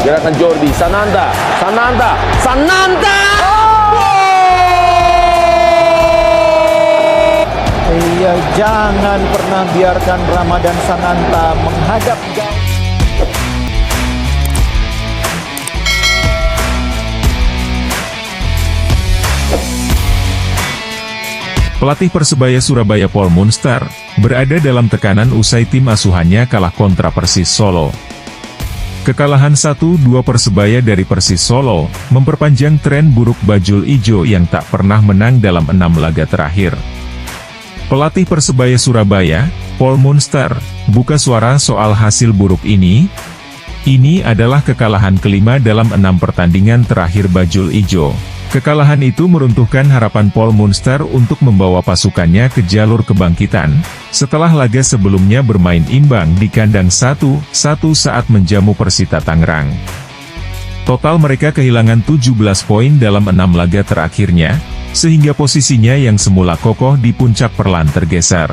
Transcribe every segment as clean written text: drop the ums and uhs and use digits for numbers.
Gerakan Jordi, Sananta, Sananta, Sananta! Iya, jangan pernah biarkan Ramadan Sananta menghadap gawang. Pelatih Persebaya Surabaya Paul Munster berada dalam tekanan usai tim asuhannya kalah kontra Persis Solo. Kekalahan 1-2 Persebaya dari Persis Solo memperpanjang tren buruk Bajul Ijo yang tak pernah menang dalam 6 laga terakhir. Pelatih Persebaya Surabaya, Paul Munster, buka suara soal hasil buruk ini. Ini adalah kekalahan kelima dalam 6 pertandingan terakhir Bajul Ijo. Kekalahan itu meruntuhkan harapan Paul Munster untuk membawa pasukannya ke jalur kebangkitan, setelah laga sebelumnya bermain imbang di kandang 1-1 saat menjamu Persita Tangerang. Total mereka kehilangan 17 poin dalam 6 laga terakhirnya, sehingga posisinya yang semula kokoh di puncak perlahan tergeser.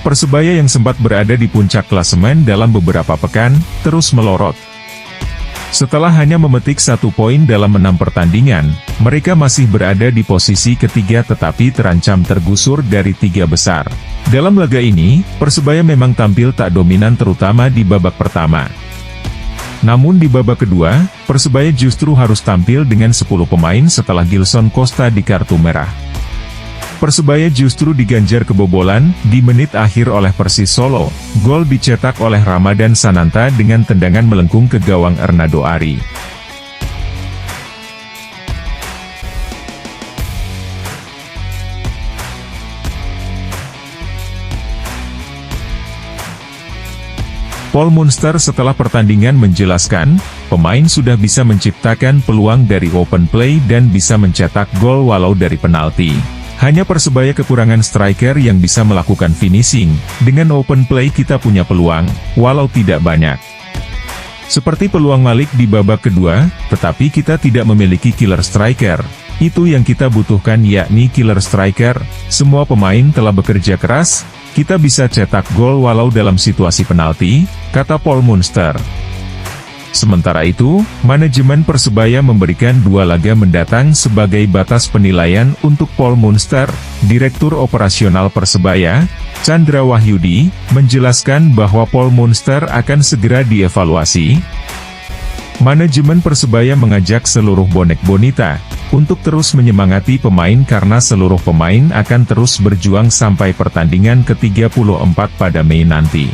Persebaya yang sempat berada di puncak klasemen dalam beberapa pekan, terus melorot. Setelah hanya memetik 1 poin dalam 6 pertandingan, mereka masih berada di posisi ketiga tetapi terancam tergusur dari 3 besar. Dalam laga ini, Persebaya memang tampil tak dominan terutama di babak pertama. Namun di babak kedua, Persebaya justru harus tampil dengan 10 pemain setelah Gilson Costa di kartu merah. Persebaya justru diganjar kebobolan di menit akhir oleh Persis Solo. Gol dicetak oleh Ramadan Sananta dengan tendangan melengkung ke gawang Ernado Ari. Paul Munster setelah pertandingan menjelaskan, pemain sudah bisa menciptakan peluang dari open play dan bisa mencetak gol walau dari penalti. Hanya Persebaya kekurangan striker yang bisa melakukan finishing. Dengan open play kita punya peluang, walau tidak banyak. Seperti peluang Malik di babak kedua, tetapi kita tidak memiliki killer striker. Itu yang kita butuhkan yakni killer striker. Semua pemain telah bekerja keras, kita bisa cetak gol walau dalam situasi penalti, kata Paul Munster. Sementara itu, manajemen Persebaya memberikan 2 laga mendatang sebagai batas penilaian untuk Paul Munster. Direktur Operasional Persebaya, Chandra Wahyudi, menjelaskan bahwa Paul Munster akan segera dievaluasi. Manajemen Persebaya mengajak seluruh bonek bonita untuk terus menyemangati pemain karena seluruh pemain akan terus berjuang sampai pertandingan ke-34 pada Mei nanti.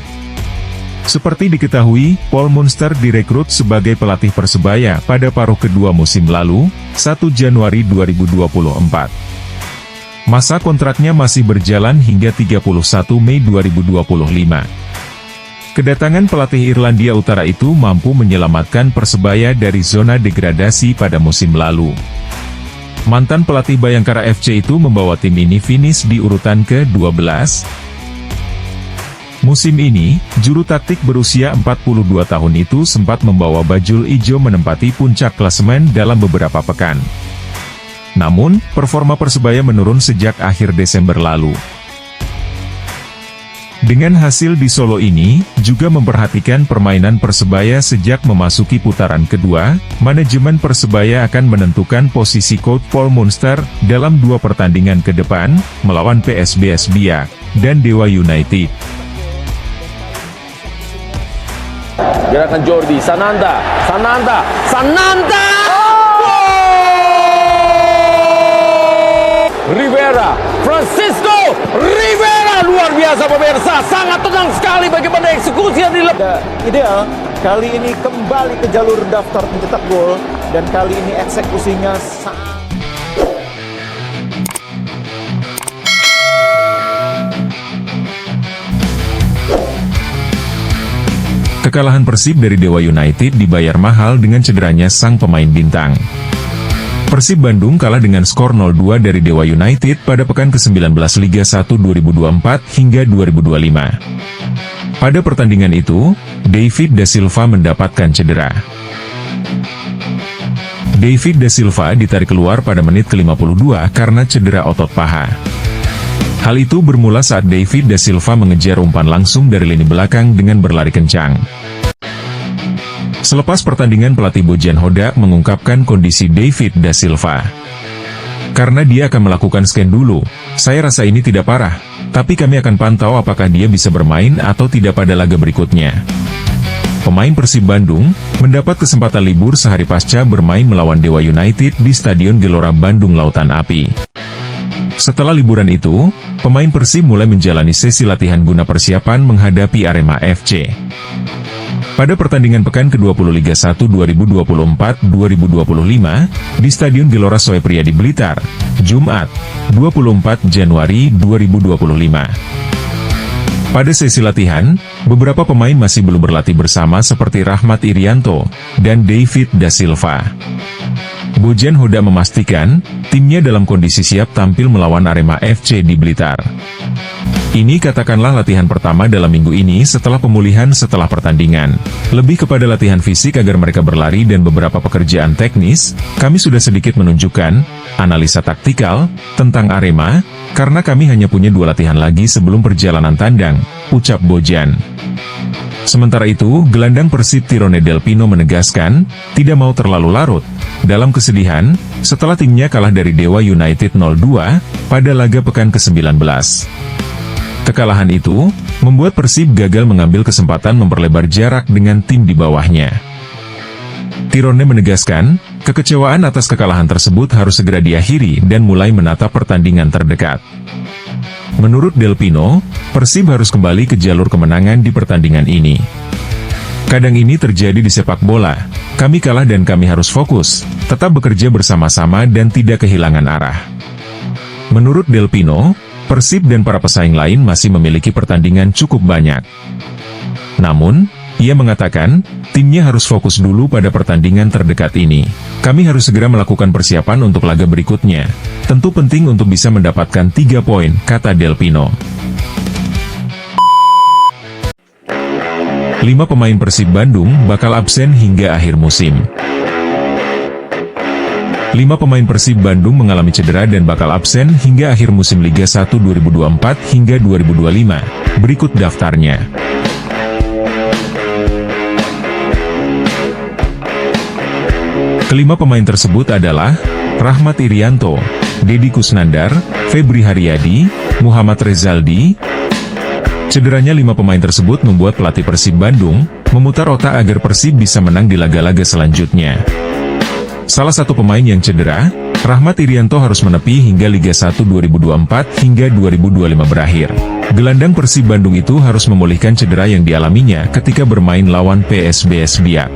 Seperti diketahui, Paul Munster direkrut sebagai pelatih Persebaya pada paruh kedua musim lalu, 1 Januari 2024. Masa kontraknya masih berjalan hingga 31 Mei 2025. Kedatangan pelatih Irlandia Utara itu mampu menyelamatkan Persebaya dari zona degradasi pada musim lalu. Mantan pelatih Bayangkara FC itu membawa tim ini finish di urutan ke-12. Musim ini, juru taktik berusia 42 tahun itu sempat membawa Bajul Ijo menempati puncak klasemen dalam beberapa pekan. Namun, performa Persebaya menurun sejak akhir Desember lalu. Dengan hasil di Solo ini, juga memperhatikan permainan Persebaya sejak memasuki putaran kedua, manajemen Persebaya akan menentukan posisi coach Paul Munster dalam 2 pertandingan ke depan, melawan PSBS Biak dan Dewa United. Gerakan Jordi, Sananta, Sananta, Sananta! Rivera, Francisco Rivera, luar biasa pemirsa, sangat tenang sekali bagaimana eksekusi yang dilakukan. Ideal, kali ini kembali ke jalur daftar pencetak gol, dan kali ini eksekusinya sangat. Kekalahan Persib dari Dewa United dibayar mahal dengan cederanya sang pemain bintang. Persib Bandung kalah dengan skor 0-2 dari Dewa United pada pekan ke-19 Liga 1 2024 hingga 2025. Pada pertandingan itu, David Da Silva mendapatkan cedera. David Da Silva ditarik keluar pada menit ke-52 karena cedera otot paha. Hal itu bermula saat David da Silva mengejar umpan langsung dari lini belakang dengan berlari kencang. Selepas pertandingan, pelatih Bojan Hoda mengungkapkan kondisi David da Silva. Karena dia akan melakukan scan dulu, saya rasa ini tidak parah, tapi kami akan pantau apakah dia bisa bermain atau tidak pada laga berikutnya. Pemain Persib Bandung mendapat kesempatan libur sehari pasca bermain melawan Dewa United di Stadion Gelora Bandung Lautan Api. Setelah liburan itu, pemain Persib mulai menjalani sesi latihan guna persiapan menghadapi Arema FC. Pada pertandingan pekan ke-20 Liga 1 2024-2025, di Stadion Gelora Soe Priadi Blitar, Jumat, 24 Januari 2025. Pada sesi latihan, beberapa pemain masih belum berlatih bersama seperti Rahmat Irianto dan David da Silva. Bojan Hoda memastikan, timnya dalam kondisi siap tampil melawan Arema FC di Blitar. Ini katakanlah latihan pertama dalam minggu ini setelah pemulihan setelah pertandingan. Lebih kepada latihan fisik agar mereka berlari dan beberapa pekerjaan teknis, kami sudah sedikit menunjukkan analisa taktikal tentang Arema, karena kami hanya punya 2 latihan lagi sebelum perjalanan tandang, ucap Bojan. Sementara itu, gelandang Persib Tirone Del Pino menegaskan, tidak mau terlalu larut dalam kesedihan, setelah timnya kalah dari Dewa United 0-2, pada laga pekan ke-19. Kekalahan itu, membuat Persib gagal mengambil kesempatan memperlebar jarak dengan tim di bawahnya. Tirone menegaskan, kekecewaan atas kekalahan tersebut harus segera diakhiri dan mulai menatap pertandingan terdekat. Menurut Del Pino, Persib harus kembali ke jalur kemenangan di pertandingan ini. Kadang ini terjadi di sepak bola, kami kalah dan kami harus fokus, tetap bekerja bersama-sama dan tidak kehilangan arah. Menurut Del Pino, Persib dan para pesaing lain masih memiliki pertandingan cukup banyak. Namun, ia mengatakan, timnya harus fokus dulu pada pertandingan terdekat ini. Kami harus segera melakukan persiapan untuk laga berikutnya. Tentu penting untuk bisa mendapatkan 3 poin, kata Del Pino. 5 pemain Persib Bandung bakal absen hingga akhir musim. 5 pemain Persib Bandung mengalami cedera dan bakal absen hingga akhir musim Liga 1 2024 hingga 2025. Berikut daftarnya. Kelima pemain tersebut adalah Rahmat Irianto, Deddy Kusnandar, Febri Haryadi, Muhammad Rezaldi. Cederanya 5 pemain tersebut membuat pelatih Persib Bandung memutar otak agar Persib bisa menang di laga-laga selanjutnya. Salah satu pemain yang cedera, Rahmat Irianto harus menepi hingga Liga 1 2024 hingga 2025 berakhir. Gelandang Persib Bandung itu harus memulihkan cedera yang dialaminya ketika bermain lawan PSBS Biak.